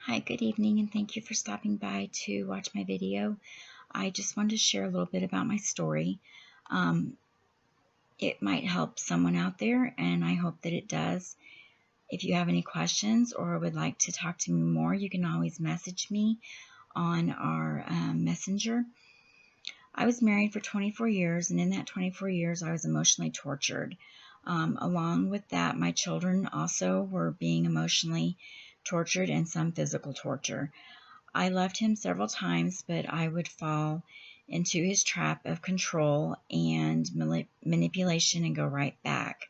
Hi, good evening, and thank you for stopping by to watch my video. I just wanted to share a little bit about my story. Um, it might help someone out there, and I hope that it does. If you have any questions or would like to talk to me more, you can always message me on our messenger. I was married for 24 years, and in that 24 years, I was emotionally tortured. Along with that, my children also were being emotionally tortured and some physical torture. I loved him several times, but I would fall into his trap of control and manipulation and go right back.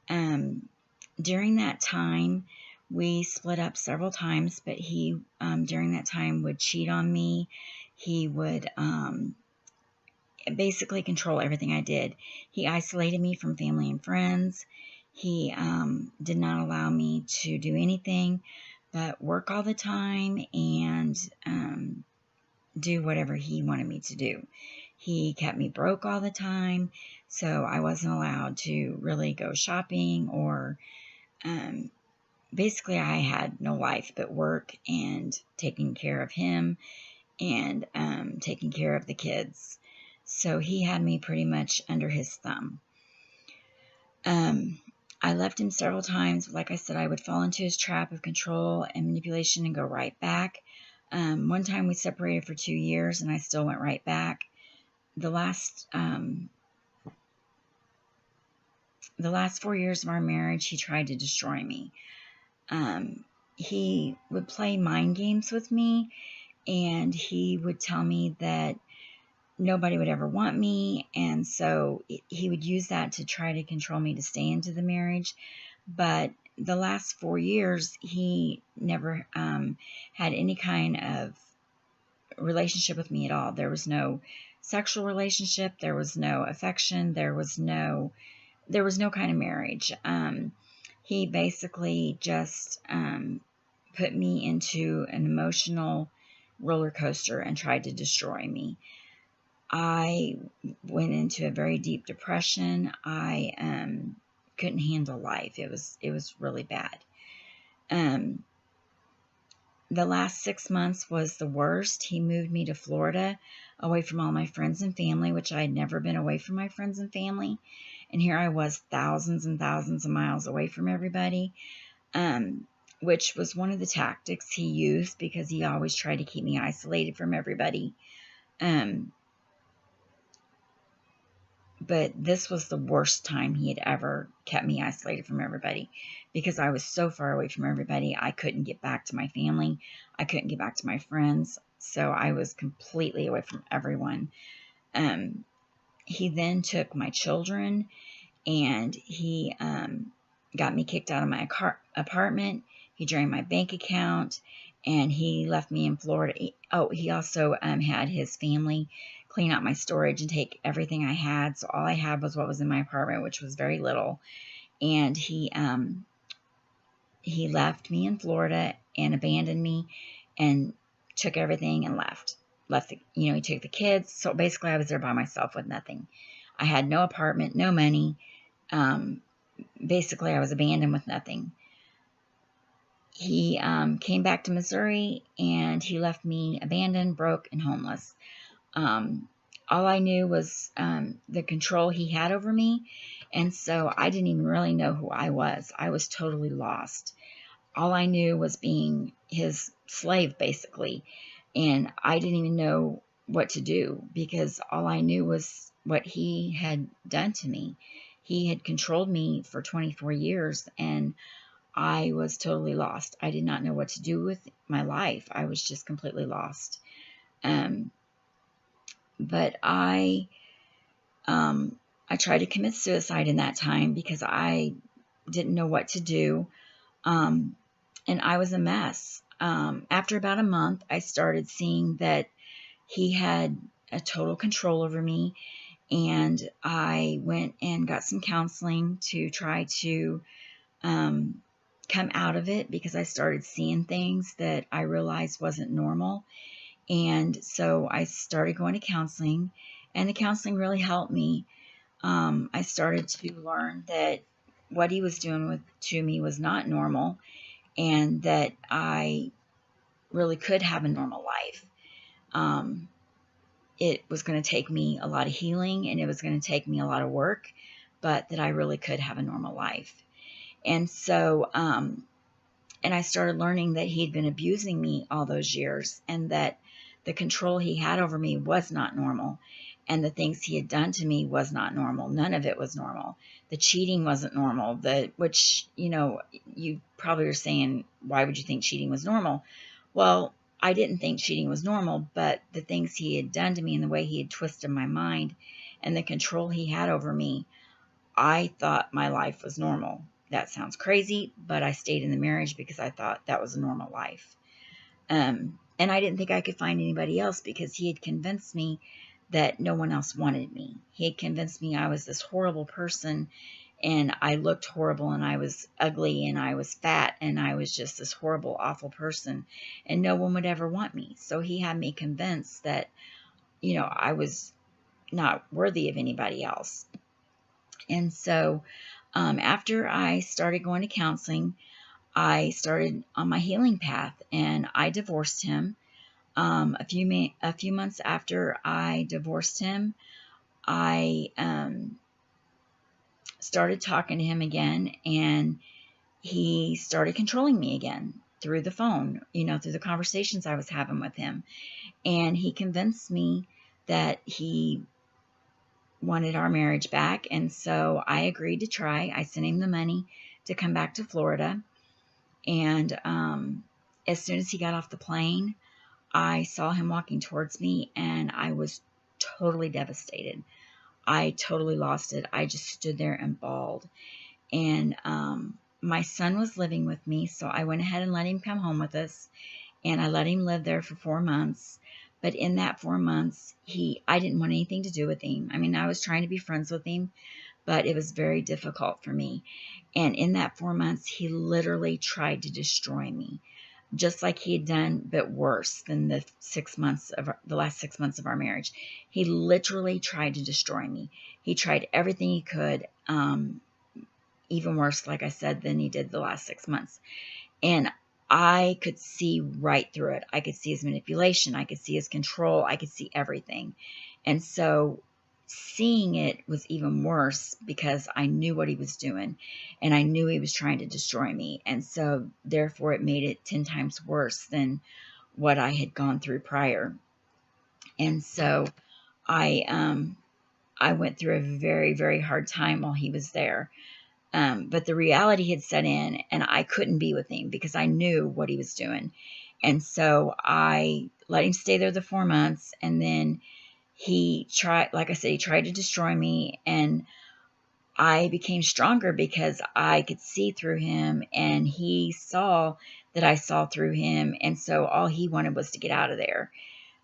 During that time, we split up several times, but he, during that time, would cheat on me. He would basically control everything I did. He isolated me from family and friends. He did not allow me to do anything but work all the time and do whatever he wanted me to do. He kept me broke all the time, so I wasn't allowed to really go shopping or basically I had no life but work and taking care of him and taking care of the kids. So he had me pretty much under his thumb. I left him several times. Like I said, I would fall into his trap of control and manipulation and go right back. One time we separated for 2 years and I still went right back. The last 4 years of our marriage, he tried to destroy me. He would play mind games with me, and he would tell me that nobody would ever want me, and so he would use that to try to control me to stay into the marriage. But the last 4 years, he never had any kind of relationship with me at all. There was no sexual relationship. There was no affection. There was no kind of marriage. He basically just put me into an emotional roller coaster and tried to destroy me. I went into a very deep depression. I couldn't handle life. It was really bad. The last 6 months was the worst. He moved me to Florida, away from all my friends and family, which I had never been away from my friends and family. And here I was thousands and thousands of miles away from everybody, which was one of the tactics he used because he always tried to keep me isolated from everybody. But this was the worst time he had ever kept me isolated from everybody because I was so far away from everybody. I couldn't get back to my family. I couldn't get back to my friends. So I was completely away from everyone. He then took my children and he got me kicked out of my apartment. He drained my bank account and he left me in Florida. Oh, he also had his family clean out my storage and take everything I had. So all I had was what was in my apartment, which was very little. And he left me in Florida and abandoned me and took everything and left. He took the kids. So basically I was there by myself with nothing. I had no apartment, no money. Basically I was abandoned with nothing. He came back to Missouri and he left me abandoned, broke, and homeless. All I knew was the control he had over me, and so I didn't even really know who I was. I was totally lost. All I knew was being his slave, basically, and I didn't even know what to do because all I knew was what he had done to me. He had controlled me for 24 years, and I was totally lost. I did not know what to do with my life. I was just completely lost. But I tried to commit suicide in that time because I didn't know what to do, and I was a mess. After about a month, I started seeing that he had a total control over me, and I went and got some counseling to try to come out of it because I started seeing things that I realized wasn't normal. And so I started going to counseling, and the counseling really helped me. I started to learn that what he was doing to me was not normal, and that I really could have a normal life. It was going to take me a lot of healing, and it was going to take me a lot of work, but that I really could have a normal life. And so, and I started learning that he'd been abusing me all those years, and that the control he had over me was not normal, and the things he had done to me was not normal. None of it was normal. The cheating wasn't normal, which, you probably are saying, why would you think cheating was normal? Well, I didn't think cheating was normal, but the things he had done to me and the way he had twisted my mind and the control he had over me, I thought my life was normal. That sounds crazy, but I stayed in the marriage because I thought that was a normal life. And I didn't think I could find anybody else because he had convinced me that no one else wanted me. He had convinced me I was this horrible person, and I looked horrible, and I was ugly, and I was fat, and I was just this horrible, awful person, and no one would ever want me. So he had me convinced that, I was not worthy of anybody else. And so after I started going to counseling, I started on my healing path, and I divorced him. A few months after I divorced him, I started talking to him again, and he started controlling me again through the phone, through the conversations I was having with him. And he convinced me that he wanted our marriage back, and so I agreed to try. I sent him the money to come back to Florida, and as soon as he got off the plane, I saw him walking towards me, and I was totally devastated. I totally lost it. I just stood there and bawled. And my son was living with me, so I went ahead and let him come home with us, and I let him live there for 4 months. But in that 4 months, I didn't want anything to do with him. I mean, I was trying to be friends with him, but it was very difficult for me. And in that 4 months, he literally tried to destroy me, just like he had done, but worse than the last 6 months of our marriage. He literally tried to destroy me. He tried everything he could, even worse, like I said, than he did the last 6 months. And I could see right through it. I could see his manipulation. I could see his control. I could see everything. And so seeing it was even worse because I knew what he was doing, and I knew he was trying to destroy me. And so therefore it made it 10 times worse than what I had gone through prior. And so I went through a very, very hard time while he was there. But the reality had set in, and I couldn't be with him because I knew what he was doing. And so I let him stay there the 4 months, and then he tried to destroy me, and I became stronger because I could see through him, and he saw that I saw through him, and so all he wanted was to get out of there.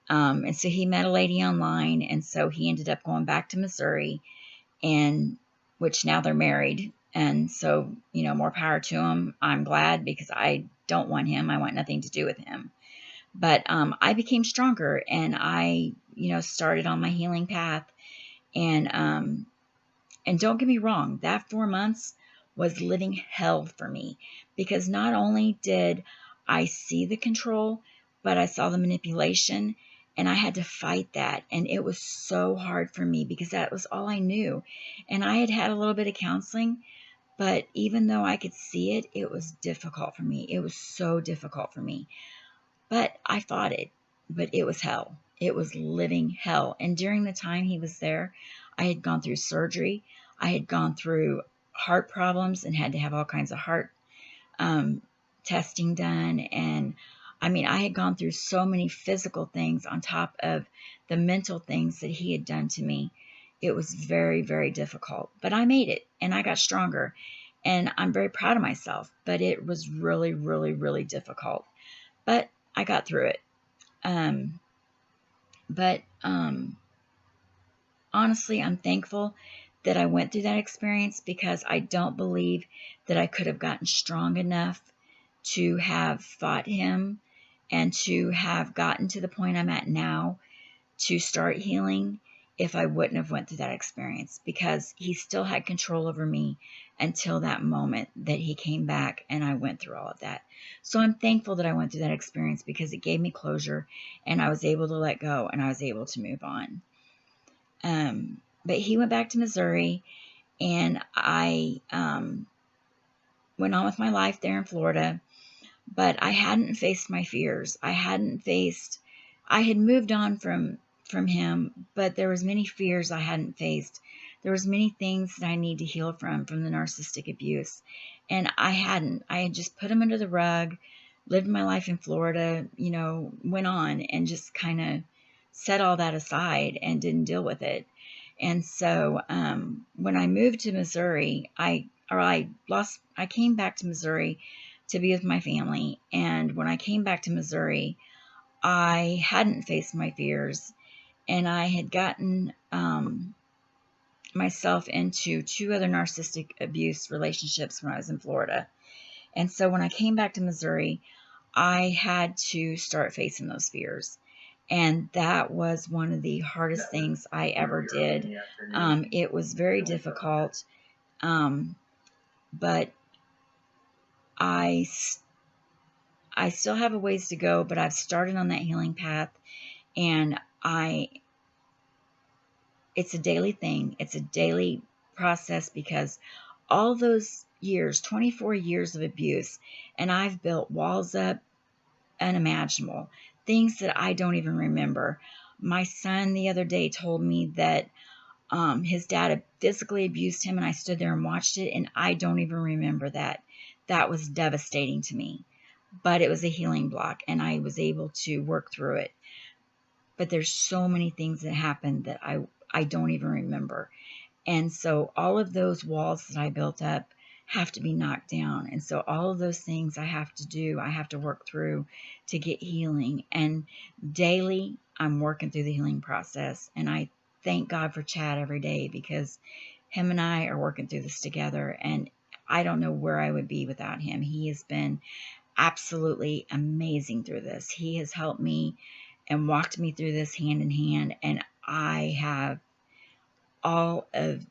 And so he met a lady online, and so he ended up going back to Missouri, and which now they're married. And so, more power to him. I'm glad because I don't want him. I want nothing to do with him. But I became stronger, and I, started on my healing path. And don't get me wrong, that 4 months was living hell for me, because not only did I see the control, but I saw the manipulation, and I had to fight that. And it was so hard for me because that was all I knew. And I had had a little bit of counseling, but even though I could see it, it was difficult for me. It was so difficult for me. But I fought it, but it was hell. It was living hell. And during the time he was there, I had gone through surgery. I had gone through heart problems and had to have all kinds of heart testing done. And I mean, I had gone through so many physical things on top of the mental things that he had done to me. It was very, very difficult. But I made it, and I got stronger. And I'm very proud of myself. But it was really, really, really difficult. But I got through it. Honestly, I'm thankful that I went through that experience, because I don't believe that I could have gotten strong enough to have fought him and to have gotten to the point I'm at now to start healing if I wouldn't have went through that experience, because he still had control over me until that moment that he came back and I went through all of that. So I'm thankful that I went through that experience, because it gave me closure and I was able to let go and I was able to move on. But he went back to Missouri, and I went on with my life there in Florida, but I hadn't faced my fears. I had moved on from him, but there was many fears I hadn't faced. There was many things that I need to heal from the narcissistic abuse. And I had just put them under the rug, lived my life in Florida, went on and just kind of set all that aside and didn't deal with it. And so when I moved to Missouri, I came back to Missouri to be with my family. And when I came back to Missouri, I hadn't faced my fears, and I had gotten myself into 2 other narcissistic abuse relationships when I was in Florida. And so when I came back to Missouri, I had to start facing those fears. And that was one of the hardest things I ever did. It was very difficult, but I still have a ways to go, but I've started on that healing path, and it's a daily thing. It's a daily process, because all those years, 24 years of abuse, and I've built walls up unimaginable, things that I don't even remember. My son the other day told me that his dad had physically abused him, and I stood there and watched it, and I don't even remember that. That was devastating to me, but it was a healing block, and I was able to work through it. But there's so many things that happened that I don't even remember. And so all of those walls that I built up have to be knocked down. And so all of those things I have to do, I have to work through to get healing. And daily, I'm working through the healing process. And I thank God for Chad every day, because him and I are working through this together. And I don't know where I would be without him. He has been absolutely amazing through this. He has helped me and walked me through this hand in hand. And I have all of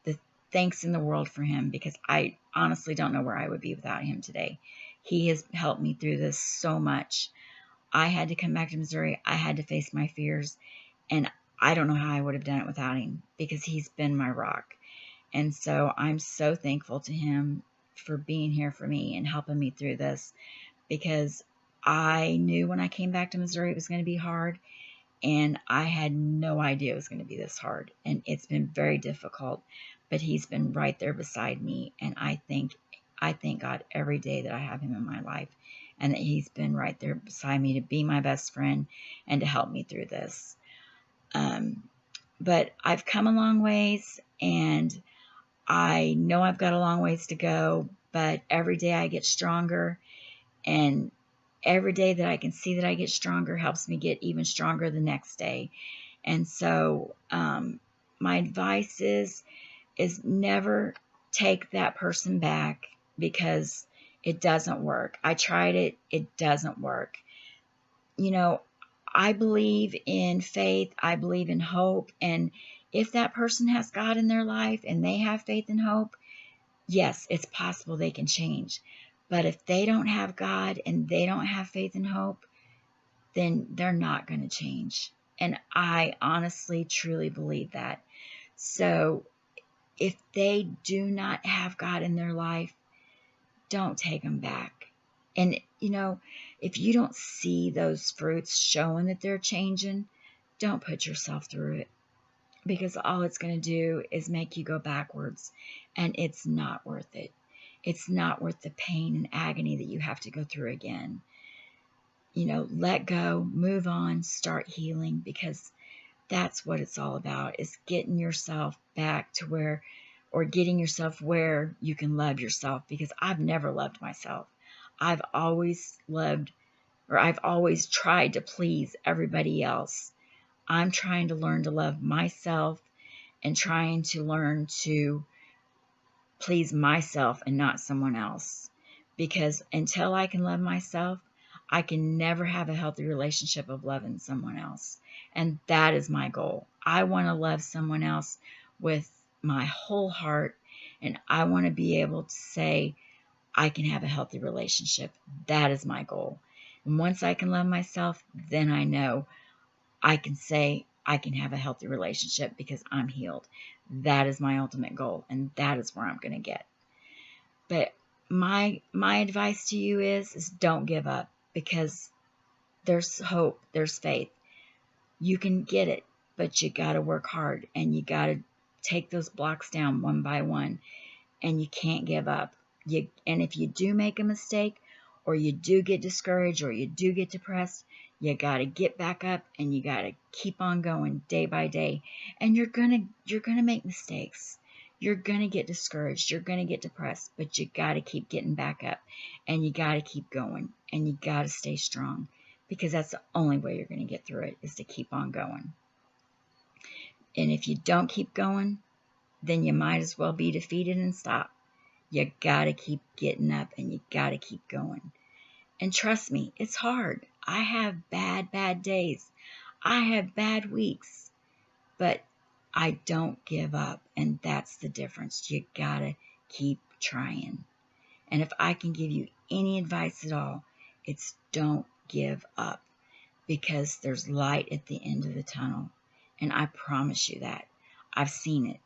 the thanks in the world for him, because I honestly don't know where I would be without him today. He has helped me through this so much. I had to come back to Missouri. I had to face my fears, and I don't know how I would have done it without him, because he's been my rock. And so I'm so thankful to him for being here for me and helping me through this, because I knew when I came back to Missouri it was going to be hard, and I had no idea it was going to be this hard. And it's been very difficult, but he's been right there beside me. And I thank God every day that I have him in my life, and that he's been right there beside me to be my best friend and to help me through this. But I've come a long ways, and I know I've got a long ways to go, but every day I get stronger, and every day that I can see that I get stronger helps me get even stronger the next day. And so my advice is never take that person back, because it doesn't work. I tried it. It doesn't work. I believe in faith. I believe in hope. And if that person has God in their life and they have faith and hope, yes, it's possible they can change. But if they don't have God and they don't have faith and hope, then they're not going to change. And I honestly, truly believe that. So if they do not have God in their life, don't take them back. And, if you don't see those fruits showing that they're changing, don't put yourself through it, because all it's going to do is make you go backwards, and it's not worth it. It's not worth the pain and agony that you have to go through again. Let go, move on, start healing, because that's what it's all about, is getting yourself back to where you can love yourself, because I've never loved myself. I've always tried to please everybody else. I'm trying to learn to love myself and trying to learn to please myself and not someone else. Because until I can love myself, I can never have a healthy relationship of loving someone else. And that is my goal. I want to love someone else with my whole heart. And I want to be able to say, I can have a healthy relationship. That is my goal. And once I can love myself, then I know I can say I can have a healthy relationship because I'm healed. That is my ultimate goal, and that is where I'm going to get. But my advice to you is don't give up, because there's hope, there's faith. You can get it, but you got to work hard, and you got to take those blocks down one by one, and you can't give up. And if you do make a mistake, or you do get discouraged, or you do get depressed, you got to get back up, and you got to keep on going day by day. And you're going to make mistakes. You're going to get discouraged. You're going to get depressed, but you got to keep getting back up, and you got to keep going, and you got to stay strong, because that's the only way you're going to get through it, is to keep on going. And if you don't keep going, then you might as well be defeated and stop. You got to keep getting up, and you got to keep going. And trust me, it's hard. I have bad days. I have bad weeks, but I don't give up, and that's the difference. You got to keep trying. And if I can give you any advice at all, it's don't give up, because there's light at the end of the tunnel. And I promise you that. I've seen it.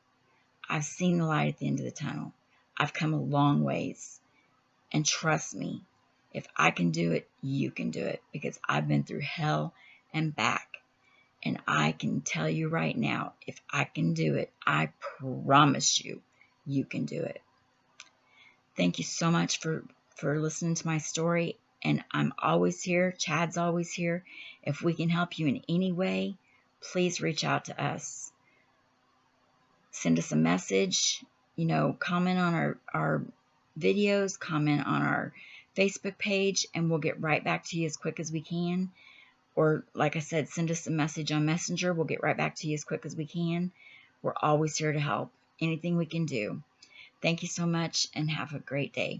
I've seen the light at the end of the tunnel. I've come a long ways. And trust me, if I can do it, you can do it, because I've been through hell and back. And I can tell you right now, if I can do it, I promise you, you can do it. Thank you so much for listening to my story. And I'm always here. Chad's always here. If we can help you in any way, please reach out to us. Send us a message, comment on our videos, comment on our Facebook page, and we'll get right back to you as quick as we can. Or, like I said, send us a message on Messenger. We'll get right back to you as quick as we can. We're always here to help. Anything we can do. Thank you so much, and have a great day.